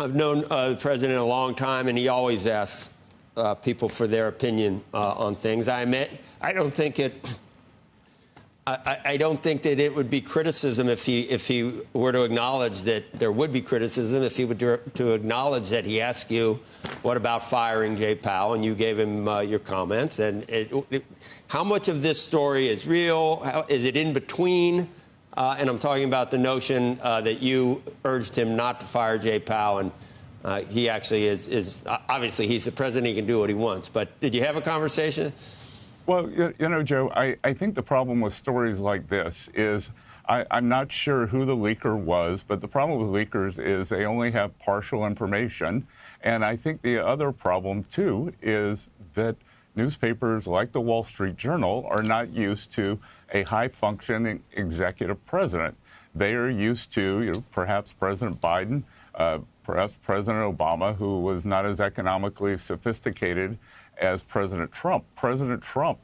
I've known the president a long time, and he always asks people for their opinion on things. I admit, I don't think that it would be criticism if he were to acknowledge that there would be criticism if he would to acknowledge that he asked you, what about firing Jay Powell, and you gave him your comments. And how much of this story is real? Is it in between? And I'm talking about the notion that you urged him not to fire Jay Powell, and he actually is obviously he's the president. He can do what he wants. But did you have a conversation? Well, you know, Joe, I think the problem with stories like this is I'm not sure who the leaker was, but the problem with leakers is they only have partial information. And I think the other problem, too, is that newspapers like the Wall Street Journal are not used to a high-functioning executive president. They are used to, you know, perhaps President Biden, perhaps President Obama, who was not as economically sophisticated as President Trump. President Trump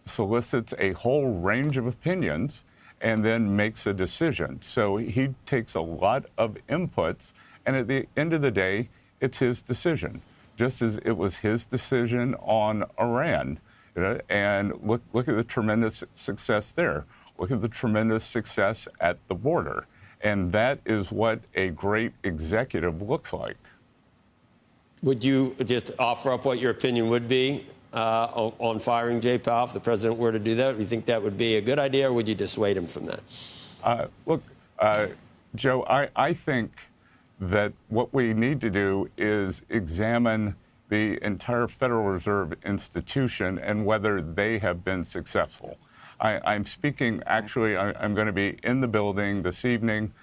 solicits a whole range of opinions and then makes a decision. So he takes a lot of inputs, and at the end of the day, it's his decision, just as it was his decision on Iran. You know, and look at the tremendous success there. Look at the tremendous success at the border. And that is what a great executive looks like. Would you just offer up what your opinion would be on firing Jay Powell if the president were to do that? Do you think that would be a good idea, or would you dissuade him from that? Look, Joe, I think that what we need to do is examine the entire Federal Reserve institution and whether they have been successful. I'm speaking, actually, I'm going to be in the building this evening.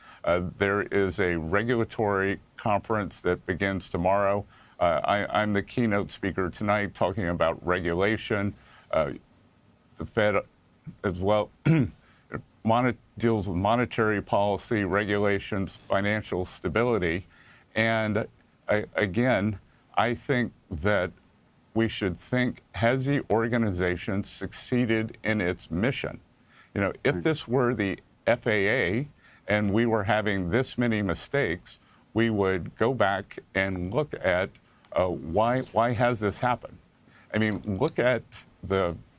There is a regulatory conference that begins tomorrow. I'm the keynote speaker tonight talking about regulation. The Fed as well deals with monetary policy, regulations, financial stability. And again, I think that we should think, has the organization succeeded in its mission? You know, if this were the FAA and we were having this many mistakes, we would go back and look at why has this happened? I mean, look at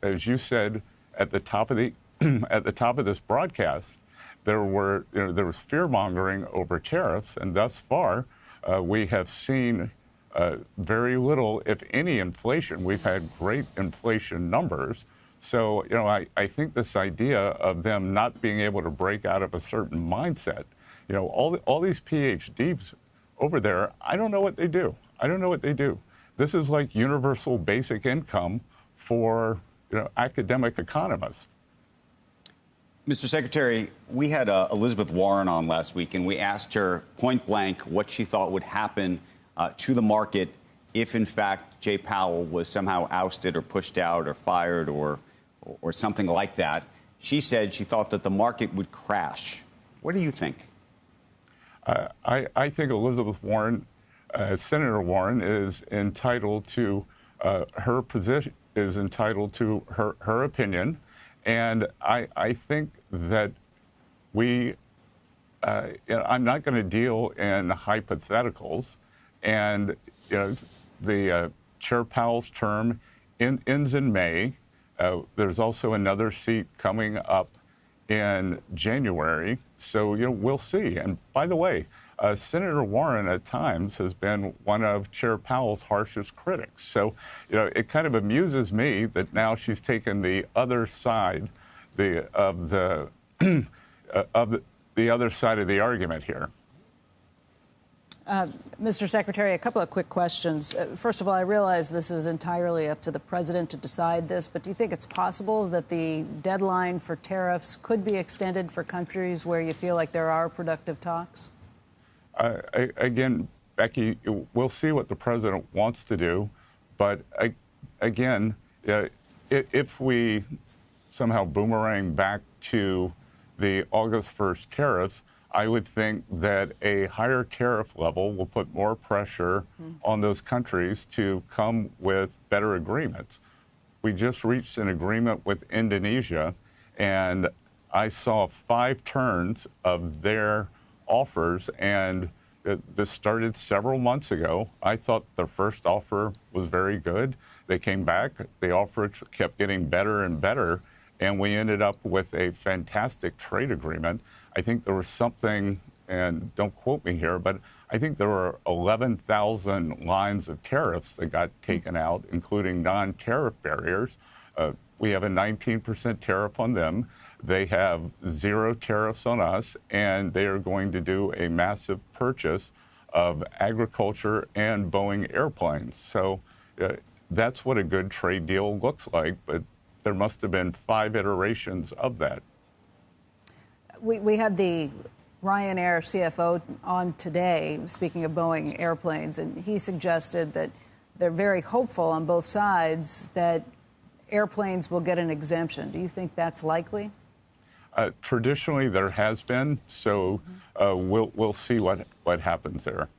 as you said at the top of the at the top of this broadcast, there was fear mongering over tariffs, and thus far we have seen very little, if any, inflation. We've had great inflation numbers. So, you know, I think this idea of them not being able to break out of a certain mindset, you know, all these PhDs over there, I don't know what they do. I don't know what they do. This is like universal basic income for, you know, academic economists. Mr. Secretary, we had Elizabeth Warren on last week, and we asked her point blank what she thought would happen to the market if, in fact, Jay Powell was somehow ousted or pushed out or fired or something like that. She said she thought that the market would crash. What do you think? I think Elizabeth Warren, Senator Warren, is entitled to her position, is entitled to her opinion. And I think that I'm not going to deal in hypotheticals. And, you know, the Chair Powell's term ends in May. There's also another seat coming up in January. So, you know, we'll see. And by the way, Senator Warren at times has been one of Chair Powell's harshest critics. So, you know, it kind of amuses me that now she's taken the other side of the other side of the argument here. Mr. Secretary, a couple of quick questions. First of all, I realize this is entirely up to the president to decide this, but do you think it's possible that the deadline for tariffs could be extended for countries where you feel like there are productive talks? Again, Becky, we'll see what the president wants to do. But again, if we somehow boomerang back to the August 1st tariffs, I would think that a higher tariff level will put more pressure on those countries to come with better agreements. We just reached an agreement with Indonesia, and I saw 5 turns of their offers, and This started several months ago. I thought the first offer was very good. They came back. The offer kept getting better and better, and we ended up with a fantastic trade agreement. I think there was something, and don't quote me here, but I think there were 11,000 lines of tariffs that got taken out, including non-tariff barriers. We have a 19% tariff on them. They have 0 tariffs on us, and they are going to do a massive purchase of agriculture and Boeing airplanes. So that's what a good trade deal looks like, but there must have been 5 iterations of that. We had the Ryanair CFO on today, speaking of Boeing airplanes, and he suggested that they're very hopeful on both sides that airplanes will get an exemption. Do you think that's likely? Traditionally, there has been, so we'll see what happens there.